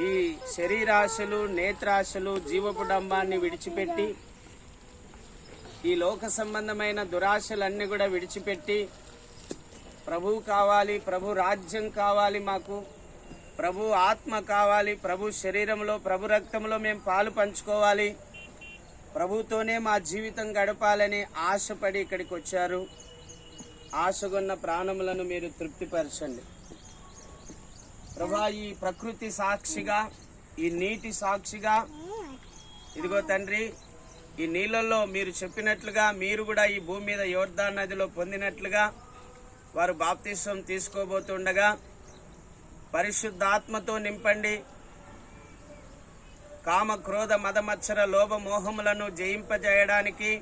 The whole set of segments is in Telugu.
ఈ శరీరాశలు, నేత్రాశలు, జీవపు డంబాన్ని విడిచిపెట్టి ఈ లోక సంబంధమైన దురాశలన్నీ కూడా విడిచిపెట్టి ప్రభువు కావాలి, ప్రభు రాజ్యం కావాలి, మాకు ప్రభు ఆత్మ కావాలి, ప్రభు శరీరంలో, ప్రభు రక్తంలో మేము పాలు పంచుకోవాలి, ప్రభుతోనే మా జీవితం గడపాలని ఆశపడి ఇక్కడికి వచ్చారు. ఆశగొన్న ప్రాణములను మీరు తృప్తిపరచండి ప్రభా. ఈ ప్రకృతి సాక్షిగా, ఈ నీటి సాక్షిగా, ఇదిగో తండ్రి, ఈ నీళ్ళల్లో మీరు చెప్పినట్లుగా మీరు కూడా ఈ భూమి మీద యోర్దాను నదిలో పొందినట్లుగా వారు బాప్తిస్వం తీసుకోబోతుండగా పరిశుద్ధాత్మతో నింపండి. కామ, క్రోధ, మదమత్సర, లోభ, మోహములను జయింపజేయడానికి,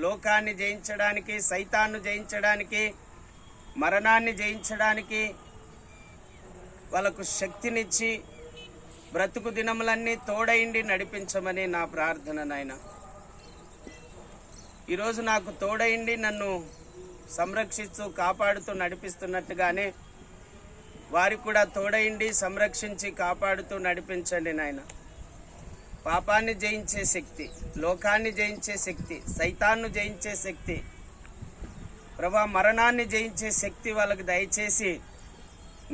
లోకాన్ని జయించడానికి, సైతాన్ను జయించడానికి, మరణాన్ని జయించడానికి వాళ్ళకు శక్తినిచ్చి బ్రతుకు దినములన్నీ తోడైండి నడిపించమని నా ప్రార్థన నాయన. ఈరోజు నాకు తోడైండి నన్ను సంరక్షిస్తూ కాపాడుతూ నడిపిస్తున్నట్టుగానే వారికి కూడా తోడైండి సంరక్షించి కాపాడుతూ నడిపించండి నాయన. పాపాన్ని జయించే శక్తి, లోకాన్ని జయించే శక్తి, సైతాన్ను జయించే శక్తి, ప్రభా మరణాన్ని జయించే శక్తి వాళ్ళకు దయచేసి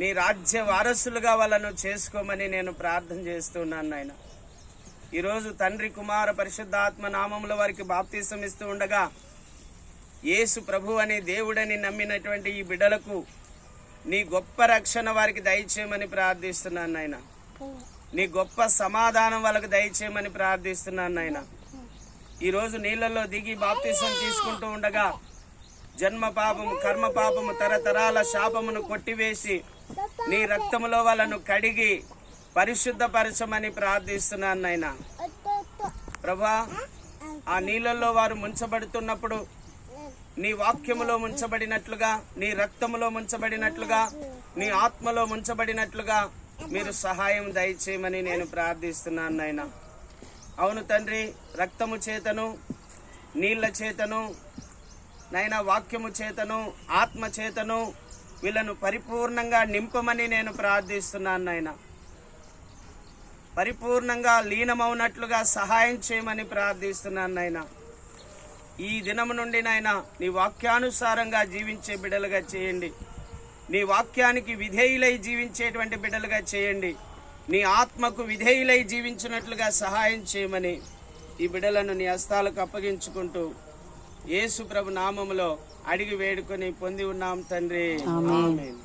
నీ రాజ్య వారసులుగా వాళ్ళను చేసుకోమని నేను ప్రార్థన చేస్తున్నాను నాయన. ఈరోజు తండ్రి, కుమార, పరిశుద్ధాత్మ నామములో వారికి బాప్తిసం ఇస్తూ ఉండగా యేసు ప్రభు అని దేవుడని నమ్మినటువంటి ఈ బిడ్డలకు నీ గొప్ప రక్షణ వారికి దయచేయమని ప్రార్థిస్తున్నాను నాయన. నీ గొప్ప సమాధానం వాళ్ళకు దయచేయమని ప్రార్థిస్తున్నాను నాయన. ఈరోజు నీళ్ళల్లో దిగి బాప్తిసం తీసుకుంటూ ఉండగా జన్మ పాపము, కర్మ పాపము, తరతరాల శాపమును కొట్టివేసి నీ రక్తములో వాళ్ళను కడిగి పరిశుద్ధపరచమని ప్రార్థిస్తున్నాను నాయన. ప్రభా, ఆ నీళ్ళల్లో వారు ముంచబడుతున్నప్పుడు నీ వాక్యములో ముంచబడినట్లుగా, నీ రక్తములో ముంచబడినట్లుగా, నీ ఆత్మలో ముంచబడినట్లుగా మీరు సహాయం దయచేయమని నేను ప్రార్థిస్తున్నాను నాయన. అవును తండ్రి, రక్తము చేతను, నీళ్ల చేతను నైనా, వాక్యము చేతను, ఆత్మ చేతను వీళ్ళను పరిపూర్ణంగా నింపమని నేను ప్రార్థిస్తున్నాను నాయన. పరిపూర్ణంగా లీనమవునట్లుగా సహాయం చేయమని ప్రార్థిస్తున్నాను నాయన. ఈ దినము నుండి నాయన నీ వాక్యానుసారంగా జీవించే బిడ్డలుగా చేయండి. నీ వాక్యానికి విధేయులై జీవించేటువంటి బిడ్డలుగా చేయండి. నీ ఆత్మకు విధేయులై జీవించినట్లుగా సహాయం చేయమని ఈ బిడ్డలను నీ హస్తాలకు అప్పగించుకుంటూ యేసు ప్రభు నామములో అడిగి వేడుకొని పొంది ఉన్నాం తండ్రి. ఆమేన్.